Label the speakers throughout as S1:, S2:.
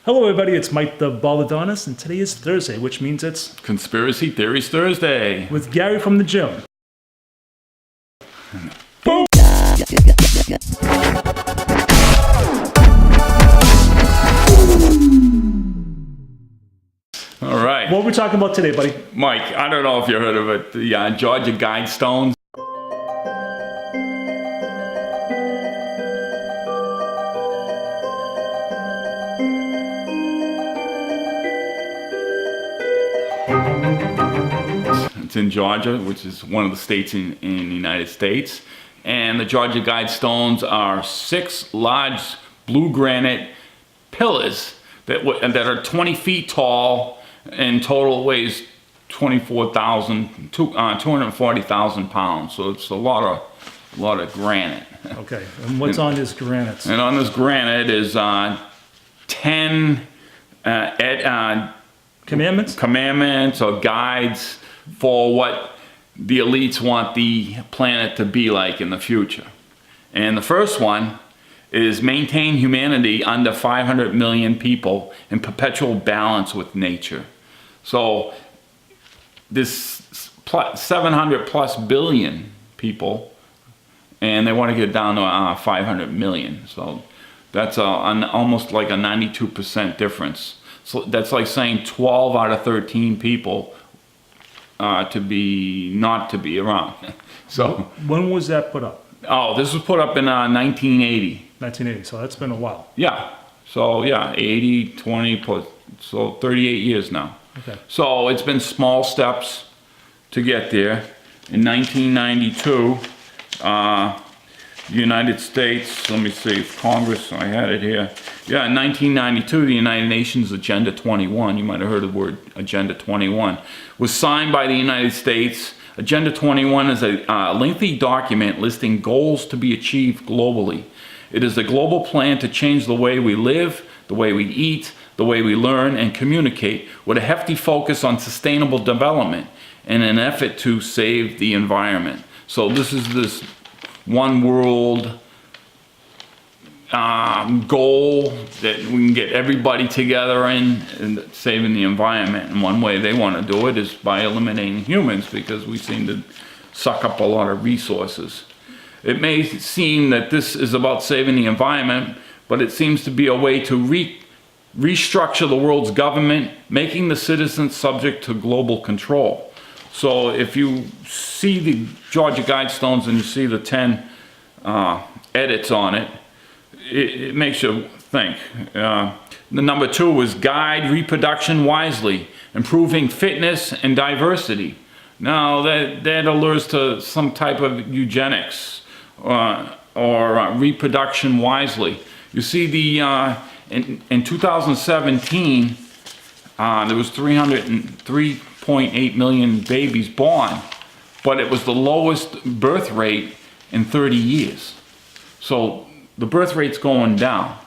S1: Hello everybody, it's Mike the Baldadonis, and today is Thursday, which means it's
S2: Conspiracy Theories Thursday
S1: with Gary from the gym.
S2: Boom! All right.
S1: What are we talking about today, buddy?
S2: Mike, I don't know if you heard of it, the Georgia Guidestones. It's in Georgia, which is one of the states in the United States. And the Georgia Guidestones are 6 large blue granite pillars that are 20 feet tall and total weighs 240,000 pounds. So it's a lot of granite.
S1: Okay, and what's on this granite?
S2: And on this granite is 10 commandments or guides for what the elites want the planet to be like in the future. And the first one is maintain humanity under 500 million people in perpetual balance with nature. So this 700 plus billion people, and they want to get down to 500 million. So that's almost like a 92% difference. So that's like saying 12 out of 13 people not to be around. So
S1: when was that put up?
S2: Oh, this was put up in 1980.
S1: 1980, so that's been a while.
S2: Yeah. So yeah, 80, 20 plus, so 38 years now.
S1: Okay.
S2: So it's been small steps to get there. In 1992, the United States, let me see, Congress, I had it here. Yeah, in 1992, the United Nations Agenda 21, you might have heard the word Agenda 21, was signed by the United States. Agenda 21 is a lengthy document listing goals to be achieved globally. It is a global plan to change the way we live, the way we eat, the way we learn and communicate, with a hefty focus on sustainable development and an effort to save the environment. So this is this one world goal that we can get everybody together in saving the environment. And one way they want to do it is by eliminating humans, because we seem to suck up a lot of resources. It may seem that this is about saving the environment, but it seems to be a way to restructure the world's government, making the citizens subject to global control. So if you see the Georgia Guidestones and you see the 10 edits on it, it makes you think. The number 2 was guide reproduction wisely, improving fitness and diversity. Now that allures to some type of eugenics or reproduction wisely. You see the in 2017, there was 303.8 million babies born, but it was the lowest birth rate in 30 years. So the birth rate's going down.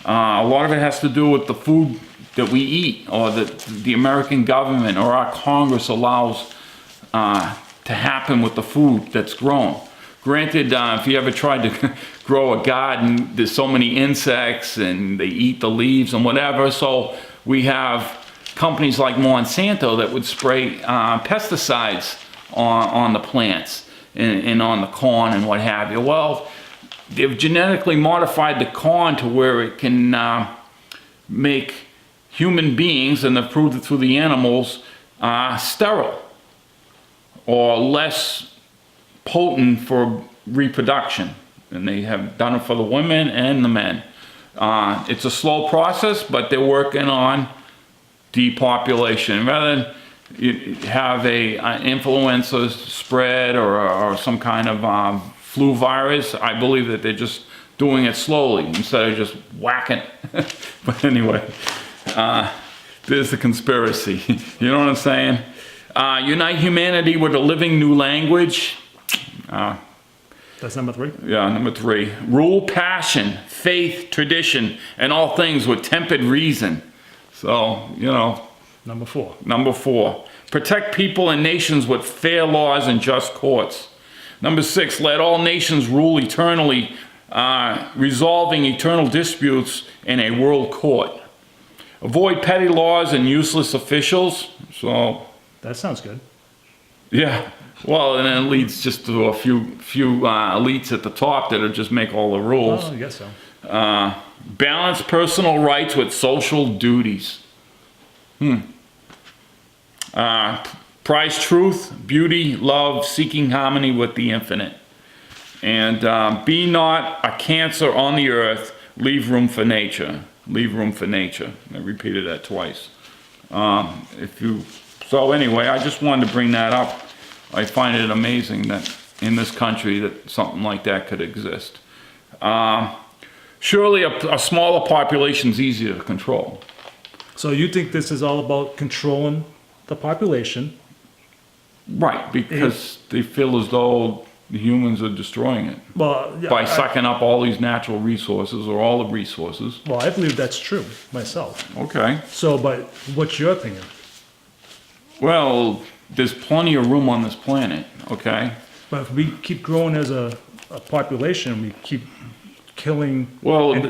S2: A lot of it has to do with the food that we eat, or that the American government or our Congress allows to happen with the food that's grown. Granted, if you ever tried to grow a garden, there's so many insects and they eat the leaves and whatever, so we have companies like Monsanto that would spray pesticides on the plants and on the corn and what have you. Well, they've genetically modified the corn to where it can make human beings, and they've proved it through the animals, sterile or less potent for reproduction. And they have done it for the women and the men. It's a slow process, but they're working on depopulation. Rather than you have an influenza spread or some kind of flu virus, I believe that they're just doing it slowly instead of just whacking it. But anyway, there's the conspiracy. You know what I'm saying? Unite humanity with a living new language.
S1: That's number 3?
S2: Yeah, number 3. Rule passion, faith, tradition, and all things with tempered reason. So, you know.
S1: Number 4.
S2: Number 4. Protect people and nations with fair laws and just courts. Number 6. Let all nations rule eternally, resolving eternal disputes in a world court. Avoid petty laws and useless officials. So.
S1: That sounds good.
S2: Yeah. Well, and then it leads just to a few elites at the top that'll just make all the rules.
S1: Oh, I guess so.
S2: Balance personal rights with social duties. Prize truth, beauty, love, seeking harmony with the infinite. And be not a cancer on the earth, leave room for nature. Leave room for nature. I repeated that twice. So anyway, I just wanted to bring that up. I find it amazing that in this country that something like that could exist. Surely a smaller population is easier to control.
S1: So you think this is all about controlling the population?
S2: Right, because they feel as though the humans are destroying it.
S1: Well, yeah,
S2: by sucking up all these natural resources or all the resources.
S1: Well, I believe that's true myself.
S2: Okay.
S1: So, but what's your opinion?
S2: Well, there's plenty of room on this planet, okay?
S1: But if we keep growing as a population, we keep killing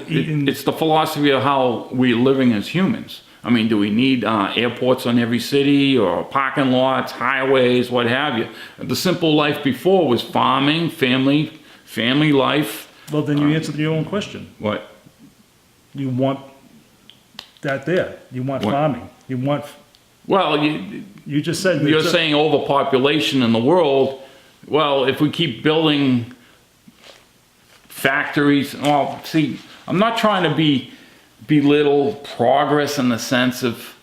S1: eating.
S2: It's the philosophy of how we're living as humans. I mean, do we need airports on every city or parking lots, highways, what have you? The simple life before was farming, family life.
S1: Well, then you answered your own question.
S2: What?
S1: You want that there. You want farming. You want...
S2: Well,
S1: you just said...
S2: You're saying overpopulation in the world. Well, if we keep building factories... Well, see, I'm not trying to belittle progress in the sense of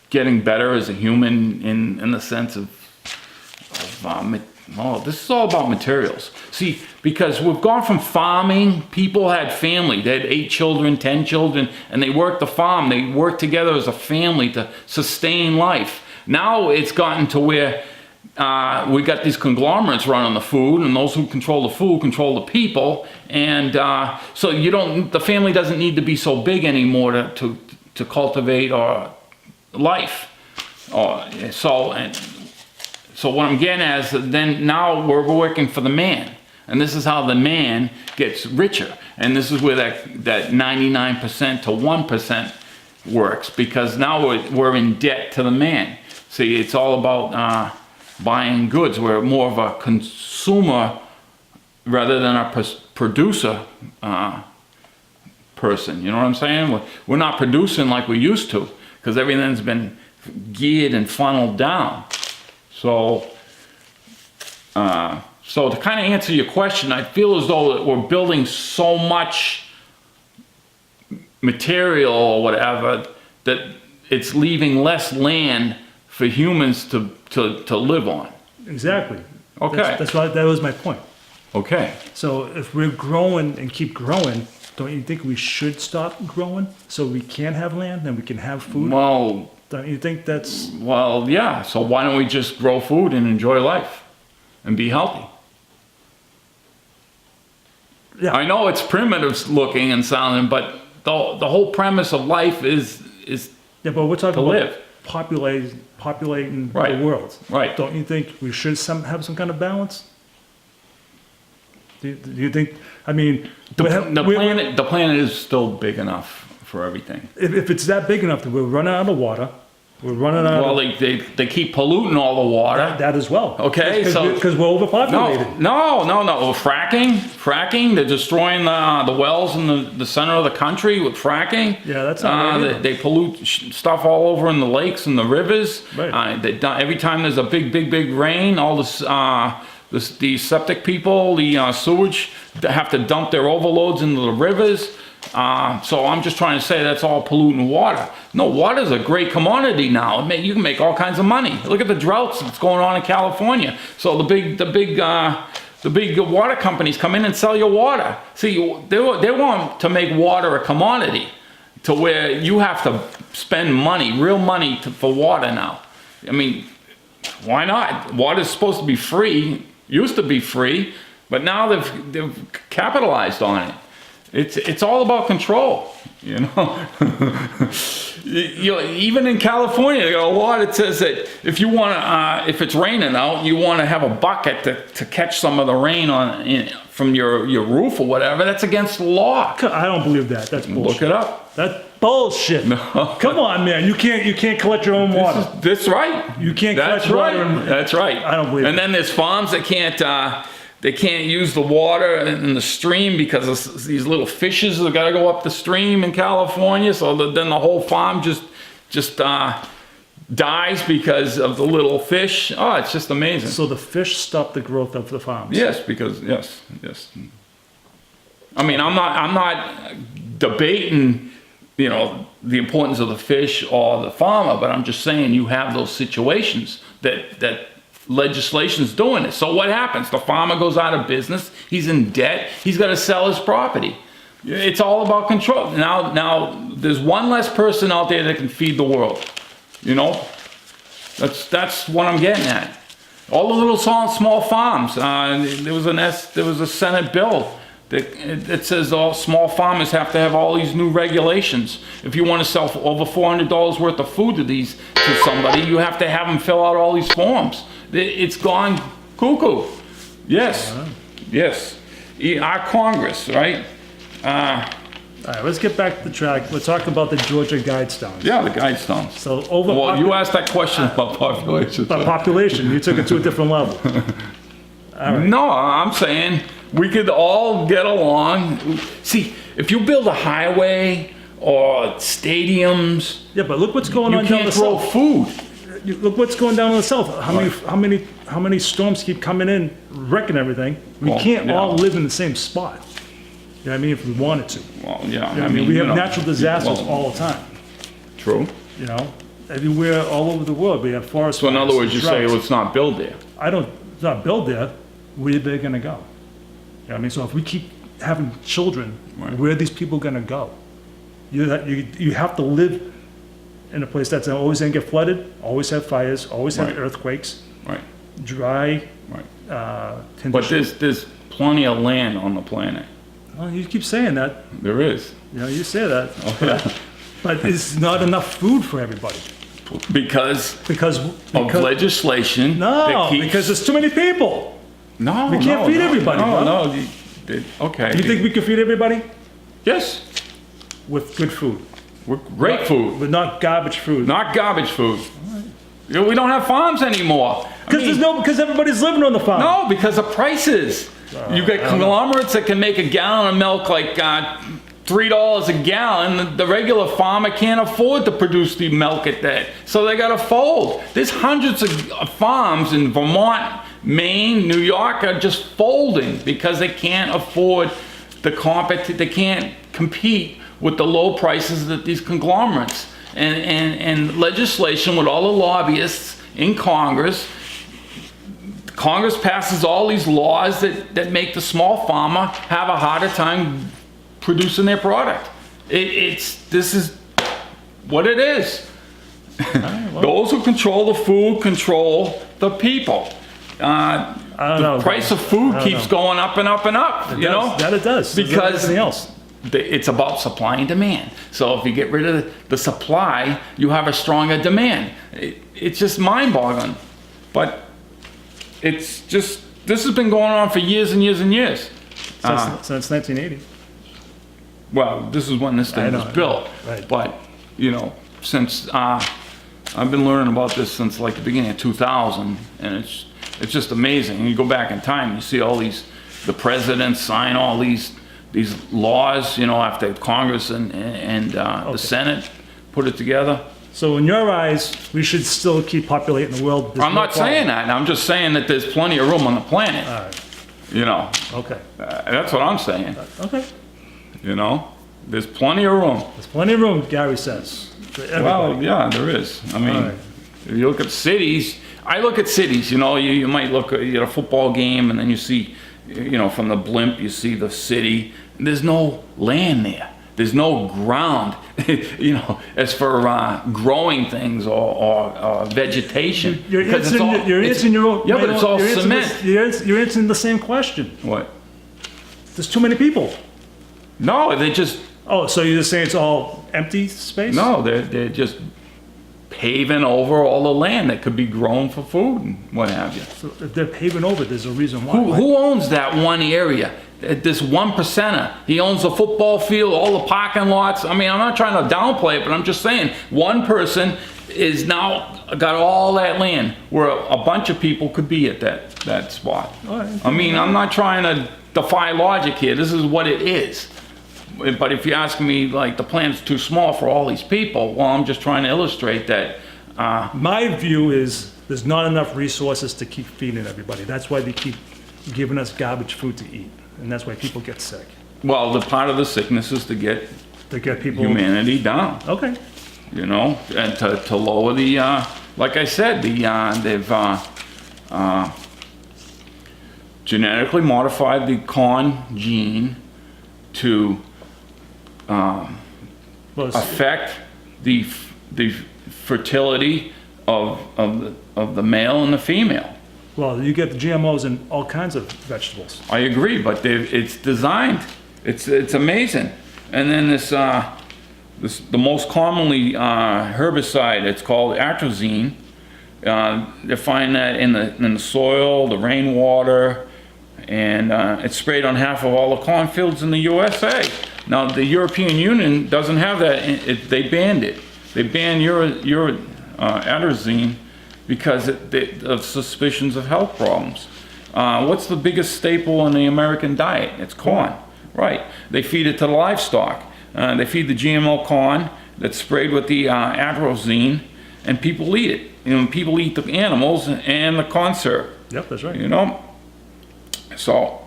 S2: getting better as a human in the sense of this is all about materials. See, because we've gone from farming, people had family. They had 8 children, 10 children, and they worked the farm. They worked together as a family to sustain life. Now it's gotten to where we got these conglomerates running the food, and those who control the food control the people. And so the family doesn't need to be so big anymore to cultivate life. So what I'm getting at is that then now we're working for the man. And this is how the man gets richer. And this is where that 99% to 1% works, because now we're in debt to the man. See, it's all about buying goods. We're more of a consumer rather than a producer person. You know what I'm saying? We're not producing like we used to, because everything's been geared and funneled down. So to kind of answer your question, I feel as though that we're building so much material or whatever that it's leaving less land for humans to live on.
S1: Exactly.
S2: Okay.
S1: That's why that was my point.
S2: Okay.
S1: So if we're growing and keep growing, don't you think we should stop growing so we can have land and we can have food?
S2: Well,
S1: Don't you think that's,
S2: yeah. So why don't we just grow food and enjoy life and be healthy?
S1: yeah,
S2: I know it's primitive looking and sounding, but the whole premise of life is
S1: yeah, but we're talking
S2: to
S1: about
S2: live.
S1: populating
S2: Right.
S1: the world.
S2: Right.
S1: Don't you think we should have some kind of balance? Do you think, I mean,
S2: The planet is still big enough for everything.
S1: if it's that big enough that we're running out of water, we're running out
S2: Well,
S1: of
S2: they keep polluting all the water.
S1: that as well.
S2: Okay, so-
S1: Because we're overpopulated.
S2: No. Fracking. They're destroying the wells in the center of the country with fracking.
S1: Yeah, that's not right either.
S2: They pollute stuff all over in the lakes and the rivers.
S1: Right.
S2: Every time there's a big rain, all this. The septic people, the sewage, they have to dump their overloads into the rivers. So I'm just trying to say that's all polluting water. No, water's a great commodity now. You can make all kinds of money. Look at the droughts that's going on in California. So the big water companies come in and sell your water. See, they want to make water a commodity to where you have to spend money, real money for water now. I mean, why not? Water's supposed to be free, used to be free, but now they've capitalized on it. It's all about control, you know. Even in California, they got a law that says that if you want to, if it's raining out, you want to have a bucket to catch some of the rain from your roof or whatever. That's against the law.
S1: I don't believe that. That's bullshit.
S2: Look it up.
S1: That's bullshit.
S2: No.
S1: Come on, man. You can't collect your own water.
S2: That's right.
S1: You can't
S2: That's
S1: collect
S2: right.
S1: water.
S2: That's right.
S1: I don't believe
S2: And
S1: it.
S2: then there's farms that can't use the water in the stream because of these little fishes that got to go up the stream in California. So then the whole farm just dies because of the little fish. Oh, it's just amazing.
S1: So the fish stop the growth of the farms.
S2: Yes, yes. I mean, I'm not debating, you know, the importance of the fish or the farmer, but I'm just saying you have those situations that legislation's doing it. So what happens? The farmer goes out of business. He's in debt. He's got to sell his property. It's all about control. Now there's one less person out there that can feed the world. You know, that's what I'm getting at. All the little small farms. There was a Senate bill that says all small farmers have to have all these new regulations. If you want to sell for over $400 worth of food to somebody, you have to have them fill out all these forms. It's gone cuckoo. Yes. Yes. Our Congress, right?
S1: All right, let's get back to the track. We're talking about the Georgia Guidestones.
S2: Yeah, the Guidestones.
S1: So
S2: Well, you asked that question about population.
S1: population. You took it to a different level.
S2: No, I'm saying we could all get along. See, if you build a highway or stadiums,
S1: Yeah, but look what's going
S2: you
S1: on down the
S2: can't grow
S1: south.
S2: food.
S1: Look what's going down in the south. How many storms keep coming in, wrecking everything? We
S2: Well,
S1: can't
S2: yeah.
S1: all live in the same spot. You know what I mean? If we wanted to.
S2: Well, yeah.
S1: I mean, we
S2: you
S1: have
S2: know,
S1: natural disasters
S2: well,
S1: all the time.
S2: True.
S1: You know, everywhere, all over the world, we have forest
S2: So in other
S1: fires,
S2: words, you say
S1: droughts.
S2: let's not build there.
S1: It's not built there. Where they're gonna go? You know what I mean? So if we keep having children,
S2: Right.
S1: where are these people gonna go? You have to live in a place that's always gonna get flooded, always have fires, always have
S2: Right.
S1: earthquakes,
S2: Right.
S1: dry
S2: Right. But
S1: conditions.
S2: there's plenty of land on the planet.
S1: Well, you keep saying that.
S2: There is.
S1: You know, you say that.
S2: Yeah.
S1: But it's not enough food for everybody
S2: Because
S1: because
S2: of legislation.
S1: no,
S2: that keeps-
S1: because there's too many people.
S2: no,
S1: we can't feed everybody,
S2: No,
S1: bro.
S2: no. Okay.
S1: Do you think we can feed everybody
S2: Yes.
S1: with good food,
S2: Great food.
S1: but not garbage food?
S2: Not garbage food. You know, we don't have farms anymore. I mean,
S1: Because everybody's living on the farm.
S2: no, because of prices. You get conglomerates that can make a gallon of milk like $3 a gallon. The regular farmer can't afford to produce the milk at that, so they got to fold. There's hundreds of farms in Vermont, Maine, New York are just folding because they can't afford they can't compete with the low prices that these conglomerates and legislation with all the lobbyists in Congress Congress passes all these laws that make the small farmer have a harder time producing their product. This is what it is. Those who control the food control the people.
S1: I don't know.
S2: The price of food keeps going up and up and up, you know?
S1: That it does.
S2: Because
S1: everything else.
S2: It's about supply and demand. So if you get rid of the supply, you have a stronger demand. It's just mind-boggling. But it's just, this has been going on for years and years and years.
S1: Since 1980.
S2: Well, this is when this thing was built.
S1: Right.
S2: But, you know, since, I've been learning about this since like the beginning of 2000, and it's just amazing. And you go back in time, you see all these, the presidents sign all these laws, you know, after Congress and the Senate put it together.
S1: So in your eyes, we should still keep populating the world.
S2: I'm not saying that. I'm just saying that there's plenty of room on the planet.
S1: All right.
S2: You know.
S1: Okay.
S2: That's what I'm saying.
S1: Okay.
S2: You know, there's plenty of room.
S1: There's plenty of room, Gary says. For everybody.
S2: Well, yeah, there is. I mean,
S1: All right.
S2: if you look at cities, I look at cities, you know, you might look at a football game and then you see, you know, from the blimp, you see the city. There's no land there. There's no ground, you know, as for growing things or vegetation.
S1: You're answering your own.
S2: Yeah, but it's all cement.
S1: You're answering the same question.
S2: What?
S1: There's too many people.
S2: No, they just,
S1: Oh, so you're just saying it's all empty space?
S2: no, they're just paving over all the land that could be grown for food and what have you.
S1: So if they're paving over, there's a reason why.
S2: Who owns that one area? This 1%er. He owns the football field, all the parking lots. I mean, I'm not trying to downplay it, but I'm just saying one person is now got all that land where a bunch of people could be at that spot.
S1: All right.
S2: I mean, I'm not trying to defy logic here. This is what it is. But if you ask me, like, the plan's too small for all these people, well, I'm just trying to illustrate that.
S1: My view is there's not enough resources to keep feeding everybody. That's why they keep giving us garbage food to eat. And that's why people get sick.
S2: Well, the part of the sickness is to get
S1: People.
S2: humanity down.
S1: Okay.
S2: You know, and to lower the, like I said, they've genetically modified the corn gene to
S1: Well,
S2: affect the fertility of the male and the female.
S1: well, you get the GMOs in all kinds of vegetables.
S2: I agree, but it's designed. It's amazing. And then the most commonly herbicide, it's called atrazine. They find that in the soil, the rainwater, and it's sprayed on half of all the cornfields in the USA. Now the European Union doesn't have that. They banned it. They banned your atrazine because of suspicions of health problems. What's the biggest staple in the American diet? It's corn. Right. They feed it to the livestock. They feed the GMO corn that's sprayed with the atrazine, and people eat it. You know, people eat the animals and the corn syrup.
S1: Yep, that's right.
S2: You know? So,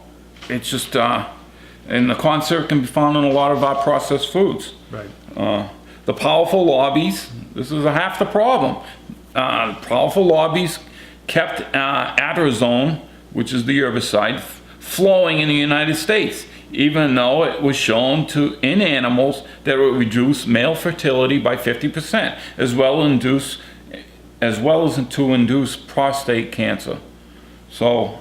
S2: it's just, and the corn syrup can be found in a lot of our processed foods.
S1: Right.
S2: The powerful lobbies, this is half the problem. Powerful lobbies kept atrazone, which is the herbicide, flowing in the United States, even though it was shown in animals that it would reduce male fertility by 50%, as well as to induce prostate cancer. So,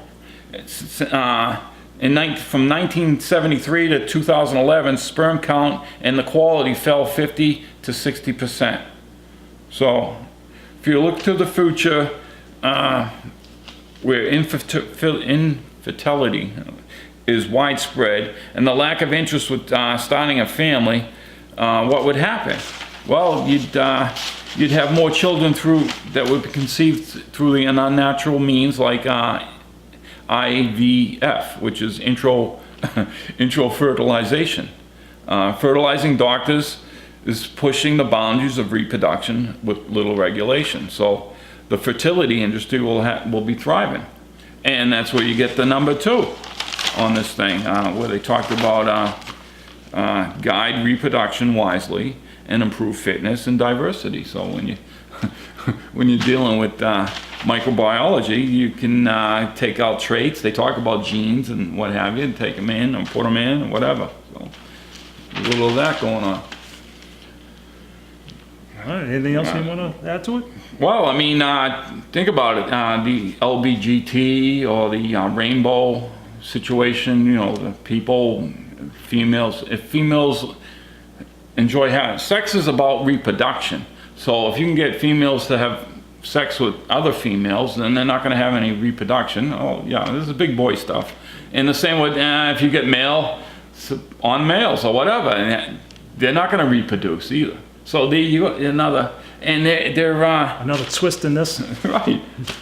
S2: from 1973 to 2011, sperm count and the quality fell 50 to 60%. So, if you look to the future, where infertility is widespread and the lack of interest with starting a family, what would happen? Well, you'd have more children that would be conceived through the unnatural means like IVF, which is intro fertilization. Fertilizing doctors is pushing the boundaries of reproduction with little regulation. So the fertility industry will be thriving. And that's where you get the number 2 on this thing, where they talked about guide reproduction wisely and improve fitness and diversity. So when when you're dealing with microbiology, you can take out traits. They talk about genes and what have you, and take them in and put them in and whatever. So there's a little of that going on.
S1: All right, anything else you want to add to it?
S2: Well, I mean, think about it. The LBGT or the rainbow situation, you know, the people, females, if females enjoy having sex is about reproduction. So if you can get females to have sex with other females, then they're not going to have any reproduction. Oh, yeah, this is big boy stuff. And the same with if you get male on males or whatever, and they're not going to reproduce either. So you another, and they're
S1: Another twist in this.
S2: right.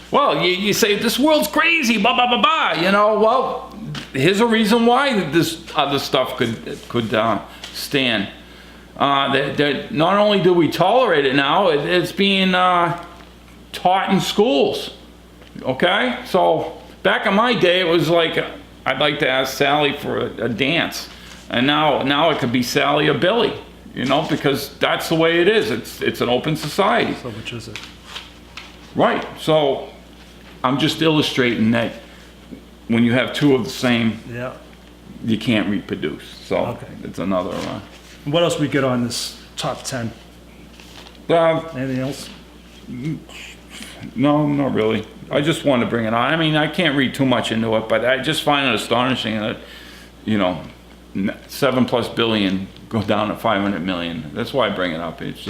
S2: Well, you say this world's crazy, blah blah blah blah. You know, well, here's a reason why this other stuff could stand. Not only do we tolerate it now, it's being taught in schools. Okay, so back in my day, it was like I'd like to ask Sally for a dance, and now it could be Sally or Billy. You know, because that's the way it is. It's an open society.
S1: So which is it?
S2: Right. So I'm just illustrating that when you have two of the same,
S1: Yeah.
S2: you can't reproduce. So
S1: Okay.
S2: it's another.
S1: What else we get on this top 10? Anything else?
S2: No, not really. I just wanted to bring it on. I mean, I can't read too much into it, but I just find it astonishing that, you know, 7+ billion go down to 500 million. That's why I bring it up. It's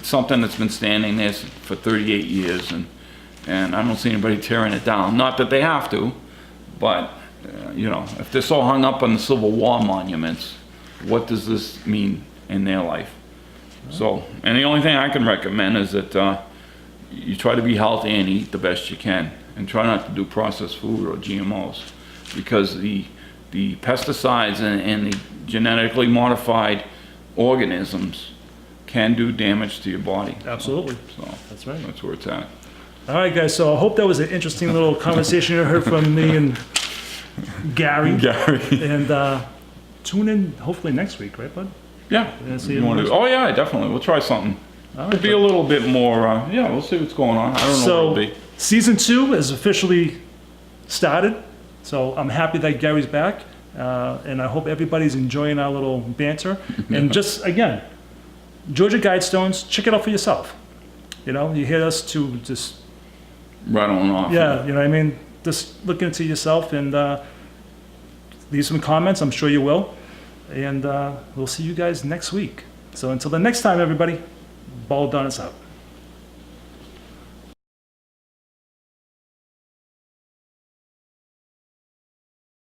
S2: something that's been standing there for 38 years, and I don't see anybody tearing it down. Not that they have to, but you know, if they're so hung up on the Civil War monuments, what does this mean in their life? So, and the only thing I can recommend is that you try to be healthy and eat the best you can, and try not to do processed food or GMOs, because the pesticides and the genetically modified organisms can do damage to your body.
S1: Absolutely.
S2: So
S1: That's right.
S2: that's where it's at.
S1: All right, guys. So I hope that was an interesting little conversation you heard from me and Gary.
S2: Gary.
S1: And tune in hopefully next week, right, bud?
S2: Yeah.
S1: Yeah, see you
S2: You wanna
S1: next
S2: oh yeah, definitely. We'll try something.
S1: All right,
S2: It'll be a little bit more, yeah, we'll see what's going on. I don't know
S1: So
S2: what it'll be.
S1: season 2 is officially started. So I'm happy that Gary's back. And I hope everybody's enjoying our little banter. And just, again, Georgia Guidestones, check it out for yourself. You know, you hear us to just,
S2: Right on off.
S1: yeah, you know what I mean? Just look into yourself and leave some comments. I'm sure you will. And we'll see you guys next week. So until the next time, everybody, Baldadonis out.